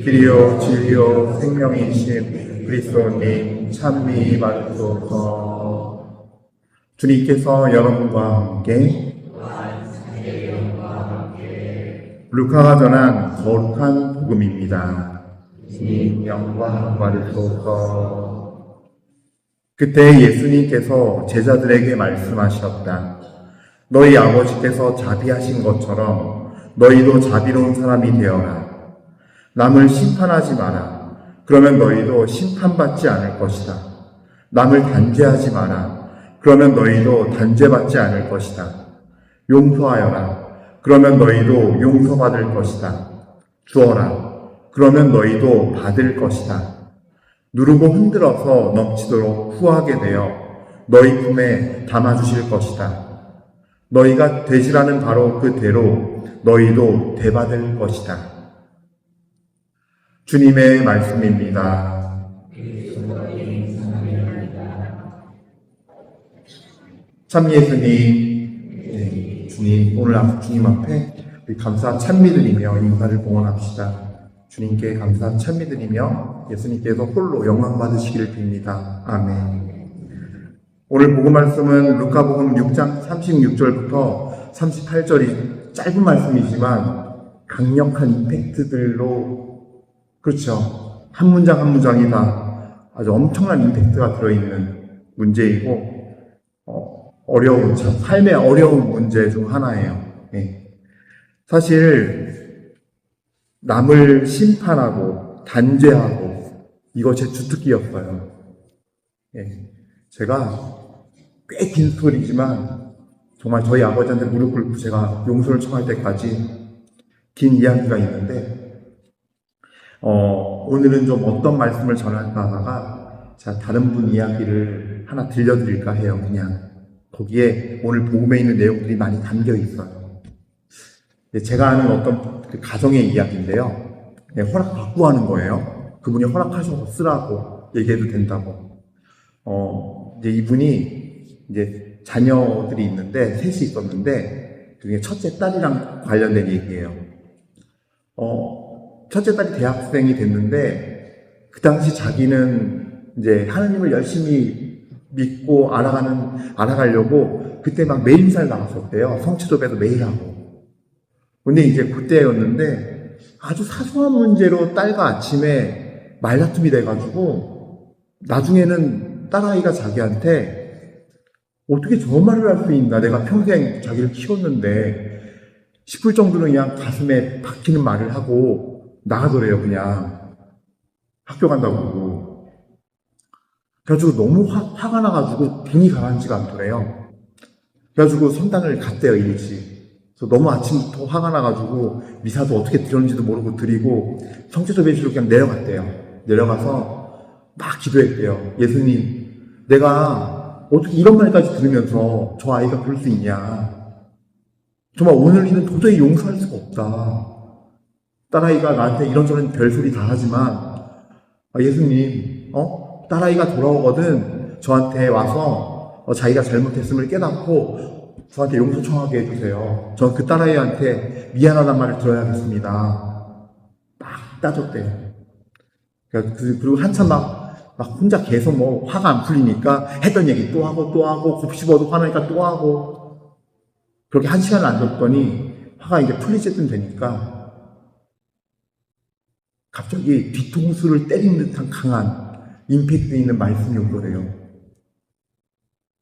길이요 진리요 생명이신 그리스도님 찬미 받으소서. 주님께서 여러분과 함께 루카가 전한 거룩한 복음입니다. 주님 영광 받으소서. 그때 예수님께서 제자들에게 말씀하셨다. 너희 아버지께서 자비하신 것처럼 너희도 자비로운 사람이 되어라. 남을 심판하지 마라. 그러면 너희도 심판받지 않을 것이다. 남을 단죄하지 마라. 그러면 너희도 단죄받지 않을 것이다. 용서하여라. 그러면 너희도 용서받을 것이다. 주어라. 그러면 너희도 받을 것이다. 누르고 흔들어서 넘치도록 후하게 되어 너희 품에 담아주실 것이다. 너희가 되지라는 바로 그 대로 너희도 되받을 것이다. 주님의 말씀입니다. 참 예수님, 주님 오늘 주님 앞에 감사 찬미드리며 인사를 봉헌합시다. 주님께 감사 찬미드리며 예수님께서 홀로 영광 받으시기를 빕니다. 아멘. 오늘 복음 말씀은 루카복음 6장 36절부터 38절이 짧은 말씀이지만 강력한 임팩트들로, 그렇죠, 한 문장 한 문장이 다 아주 엄청난 임팩트가 들어있는 문제이고 어려운, 참 삶의 어려운 문제 중 하나예요. 사실 남을 심판하고 단죄하고 이거 제 주특기였어요. 제가 꽤 긴 스토리지만 정말 저희 아버지한테 무릎 꿇고 제가 용서를 청할 때까지 긴 이야기가 있는데, 오늘은 좀 어떤 말씀을 전할까 하다가 제가 다른 분 이야기를 하나 들려드릴까 해요. 그냥 거기에 오늘 복음에 있는 내용들이 많이 담겨 있어요. 제가 아는 어떤 그 가정의 이야기인데요. 허락 받고 하는 거예요. 그분이 허락하셔서 쓰라고 얘기해도 된다고. 이제 이분이 이제 자녀들이 있는데 셋이 있었는데 그중에 첫째 딸이랑 관련된 얘기예요. 첫째 딸이 대학생이 됐는데 그 당시 자기는 이제 하나님을 열심히 믿고 알아가려고 그때 막 매일 미사를 나갔었대요. 성취도배도 매일 하고. 근데 이제 그때였는데 아주 사소한 문제로 딸과 아침에 말다툼이 돼가지고 나중에는 딸아이가 자기한테 어떻게 저 말을 할 수 있나, 내가 평생 자기를 키웠는데 싶을 정도로 그냥 가슴에 박히는 말을 하고 나가더래요. 그냥 학교 간다고 그러고. 그래가지고 너무 화가 나가지고 분이 가라앉지가 않더래요. 그래가지고 성당을 갔대요, 일찍. 그래서 너무 아침부터 화가 나가지고 미사도 어떻게 드렸는지도 모르고 드리고 성취도 배시로 그냥 내려갔대요. 내려가서 막 기도했대요. 예수님, 내가 어떻게 이런 말까지 들으면서 저 아이가 그럴 수 있냐. 정말 오늘 일은 도저히 용서할 수가 없다. 딸아이가 나한테 이런저런 별소리 다 하지만 예수님, 딸아이가 돌아오거든 저한테 와서 자기가 잘못했음을 깨닫고 저한테 용서 청하게 해주세요. 전 그 딸아이한테 미안하단 말을 들어야겠습니다. 막 따졌대요. 그리고 한참 막 혼자 계속 화가 안 풀리니까 했던 얘기 또 하고 곱씹어도 화나니까 또 하고, 그렇게 한 시간을 안 뒀더니 화가 이제 풀리지쯤 되니까 갑자기 뒤통수를 때리는 듯한 강한 임팩트 있는 말씀이 오더래요.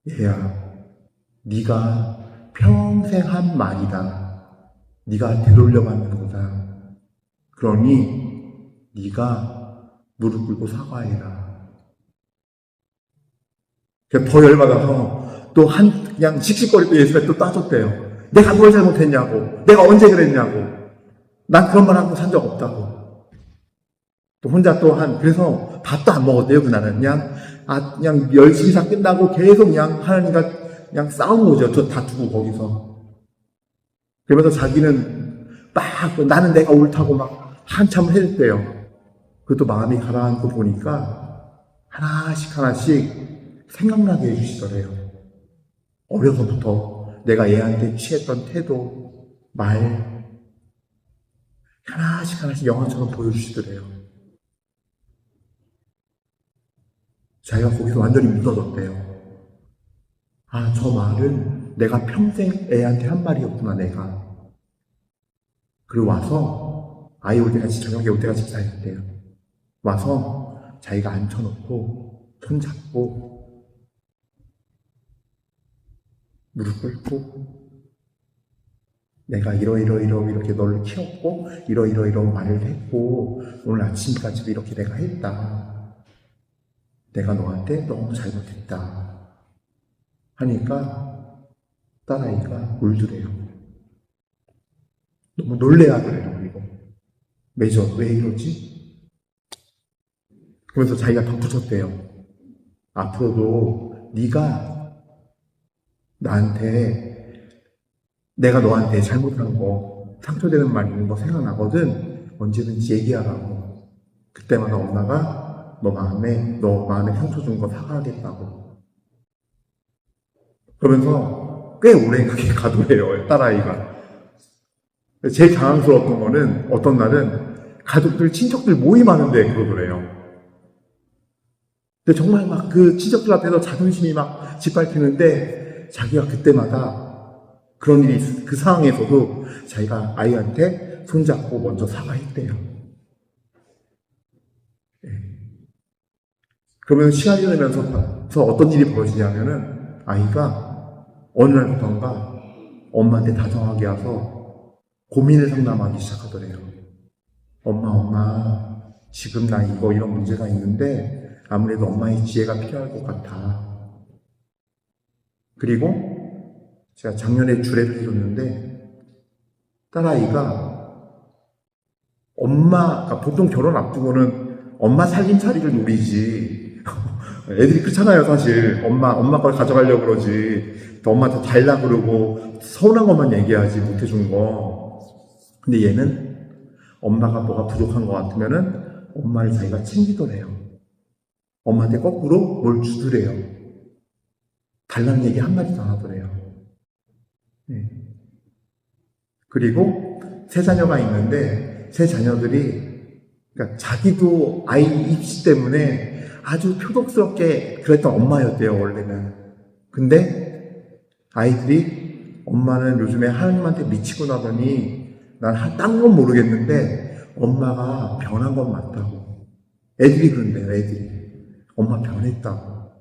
얘야, 네가 평생 한 말이다. 네가 되돌려받는 거다. 그러니 네가 무릎 꿇고 사과해라. 더 열받아서 또 그냥 씩씩거리고 예수님께 또 따졌대요. 내가 뭘 잘못했냐고. 내가 언제 그랬냐고. 난 그런 말 하고 산 적 없다고. 또 혼자 그래서 밥도 안 먹었대요, 그날은. 그냥 열심히 다 끝나고 계속 그냥 하나님과 그냥 싸운 거죠. 저 다투고 거기서. 그러면서 자기는 나는 내가 옳다고 막 한참 했대요. 그것도 마음이 가라앉고 보니까 하나씩 생각나게 해주시더래요. 어려서부터 내가 얘한테 취했던 태도, 말, 하나씩 영화처럼 보여주시더래요. 자기가 거기서 완전히 묻어졌대요. 아, 저 말은 내가 평생 애한테 한 말이었구나, 내가. 그리고 와서 아이 올 때까지, 저녁에 올 때까지 기다렸대요. 와서 자기가 앉혀놓고 손잡고 무릎 꿇고 내가 이렇게 너를 키웠고 이런 말을 했고 오늘 아침까지도 이렇게 내가 했다. 내가 너한테 너무 잘못했다. 하니까 딸아이가 울더래요. 너무 놀래하더래요. 그리고 매저 왜 이러지? 그러면서 자기가 덧붙였대요. 앞으로도 네가 내가 너한테 잘못한 거, 상처되는 말 있는 거 생각나거든 언제든지 얘기하라고. 그때마다 엄마가 너 마음에 상처 준 거 사과하겠다고. 그러면서 꽤 오래 그렇게 가더래요, 딸아이가. 제일 당황스러웠던 거는 어떤 날은 가족들, 친척들 모임하는데 그러더래요. 근데 정말 막 그 친척들 앞에서 자존심이 막 짓밟히는데 자기가 그때마다 그런 일이 그 상황에서도 자기가 아이한테 손잡고 먼저 사과했대요. 네. 그러면 시간이 흐르면서 어떤 일이 벌어지냐면은 아이가 어느 날부터인가 엄마한테 다정하게 와서 고민을 상담하기 시작하더래요. 엄마, 지금 나 이런 문제가 있는데 아무래도 엄마의 지혜가 필요할 것 같아. 그리고 제가 작년에 주례를 해줬는데 딸아이가 그러니까 보통 결혼 앞두고는 엄마 살림살이를 노리지. 애들이 그렇잖아요, 사실. 엄마 걸 가져가려고 그러지. 또 엄마한테 달라고 그러고 서운한 것만 얘기하지, 못해준 거. 근데 얘는 엄마가 뭐가 부족한 것 같으면은 엄마를 자기가 챙기더래요. 엄마한테 거꾸로 뭘 주더래요. 달라는 얘기 한마디도 안 하더래요. 네. 그리고 세 자녀가 있는데 세 자녀들이 그러니까 자기도 아이 입시 때문에 아주 표독스럽게 그랬던 엄마였대요, 원래는. 근데 아이들이 엄마는 요즘에 하나님한테 미치고 나더니 난 딴 건 모르겠는데 엄마가 변한 건 맞다고. 애들이 그런데요, 애들이. 엄마 변했다고.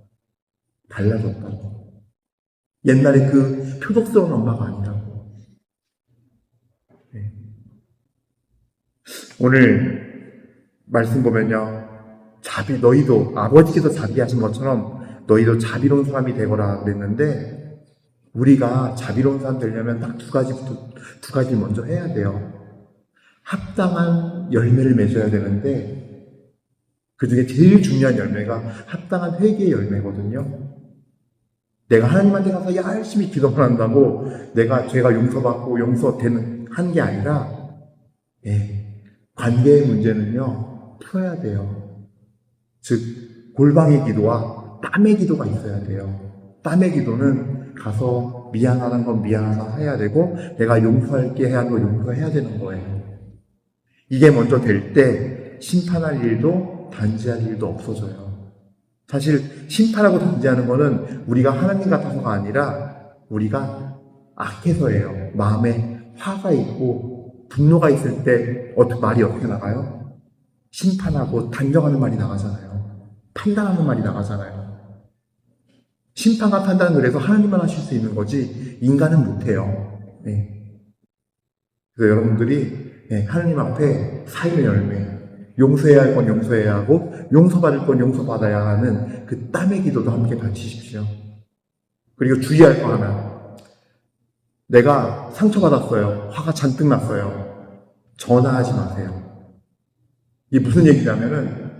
달라졌다고. 옛날에 그 표독스러운 엄마가 아니라고. 네. 오늘 말씀 보면요. 너희도 아버지께서 자비하신 것처럼 너희도 자비로운 사람이 되거라 그랬는데 우리가 자비로운 사람 되려면 딱 두 가지 먼저 해야 돼요. 합당한 열매를 맺어야 되는데 그 중에 제일 중요한 열매가 합당한 회개의 열매거든요. 내가 하나님한테 가서 열심히 기도만 한다고 내가 죄가 용서받고 하는 게 아니라 관계의 문제는요 풀어야 돼요. 즉 골방의 기도와 땀의 기도가 있어야 돼요. 땀의 기도는 가서 미안하다는 건 미안하다 해야 되고 내가 용서할게 해야 하는 거 용서해야 되는 거예요. 이게 먼저 될 때 심판할 일도 단지할 일도 없어져요. 사실 심판하고 단지하는 거는 우리가 하나님 같아서가 아니라 우리가 악해서예요. 마음에 화가 있고 분노가 있을 때 말이 어떻게 나가요? 심판하고 단정하는 말이 나가잖아요. 판단하는 말이 나가잖아요. 심판과 판단은 그래서 하나님만 하실 수 있는 거지 인간은 못해요. 네. 그래서 여러분들이 하나님 앞에 사임의 열매, 용서해야 할 건 용서해야 하고 용서받을 건 용서받아야 하는 그 땀의 기도도 함께 바치십시오. 그리고 주의할 거 하나. 내가 상처받았어요. 화가 잔뜩 났어요. 전화하지 마세요. 이게 무슨 얘기냐면은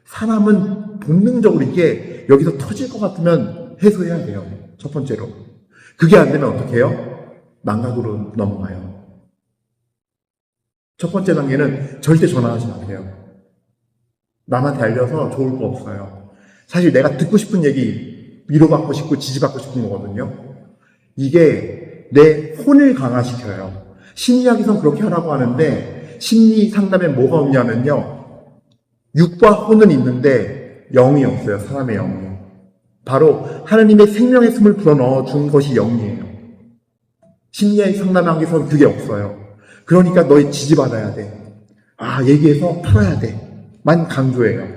사람은 본능적으로 이게 여기서 터질 것 같으면 해소해야 돼요. 첫 번째로. 그게 안 되면 어떻게 해요? 망각으로 넘어가요. 첫 번째 단계는 절대 전화하지 마세요. 남한테 알려서 좋을 거 없어요. 사실 내가 듣고 싶은 얘기 위로받고 싶고 지지받고 싶은 거거든요. 이게 내 혼을 강화시켜요. 심리학에선 그렇게 하라고 하는데 심리 상담에 뭐가 없냐면요. 육과 혼은 있는데 영이 없어요. 사람의 영이. 바로 하나님의 생명의 숨을 불어넣어 준 것이 영이에요. 심리의 상담학에서는 그게 없어요. 그러니까 너희 지지받아야 돼. 얘기해서 풀어야 돼. 만 강조해요.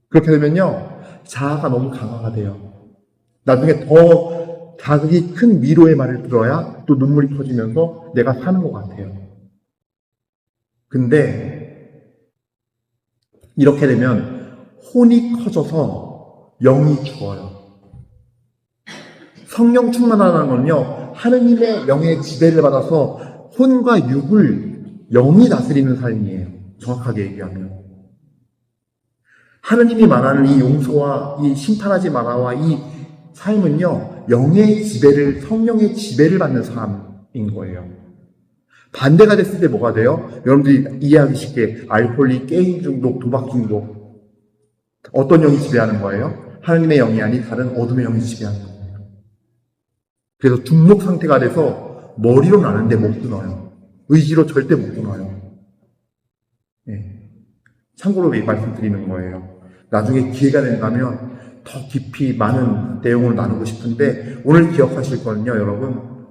그렇게 되면요, 자아가 너무 강화가 돼요. 나중에 더 자극이 큰 위로의 말을 들어야 또 눈물이 터지면서 내가 사는 것 같아요. 근데 이렇게 되면 혼이 커져서 영이 죽어요. 성령 충만하다는 건요, 하느님의 영의 지배를 받아서 혼과 육을 영이 다스리는 삶이에요. 정확하게 얘기하면. 하느님이 말하는 이 용서와 이 심판하지 마라와 이 삶은요, 영의 지배를, 성령의 지배를 받는 삶인 거예요. 반대가 됐을 때 뭐가 돼요? 여러분들이 이해하기 쉽게 알코올이, 게임 중독, 도박 중독. 어떤 영이 지배하는 거예요? 하느님의 영이 아닌 다른 어둠의 영이 지배하는 거예요. 그래서 중독 상태가 돼서 머리로 나는데 못 끊어요. 의지로 절대 못 끊어요. 참고로 말씀드리는 거예요. 나중에 기회가 된다면 더 깊이 많은 내용을 나누고 싶은데 오늘 기억하실 거는요, 여러분.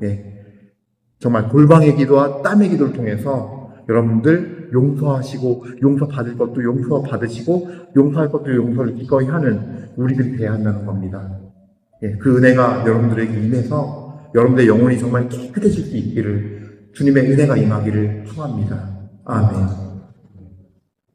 정말 골방의 기도와 땀의 기도를 통해서 여러분들 용서하시고 용서받을 것도 용서받으시고 용서할 것도 용서를 기꺼이 하는 우리들이 돼야 한다는 겁니다. 그 은혜가 여러분들에게 임해서 여러분들의 영혼이 정말 깨끗해질 수 있기를 주님의 은혜가 임하기를 소원합니다. 아멘.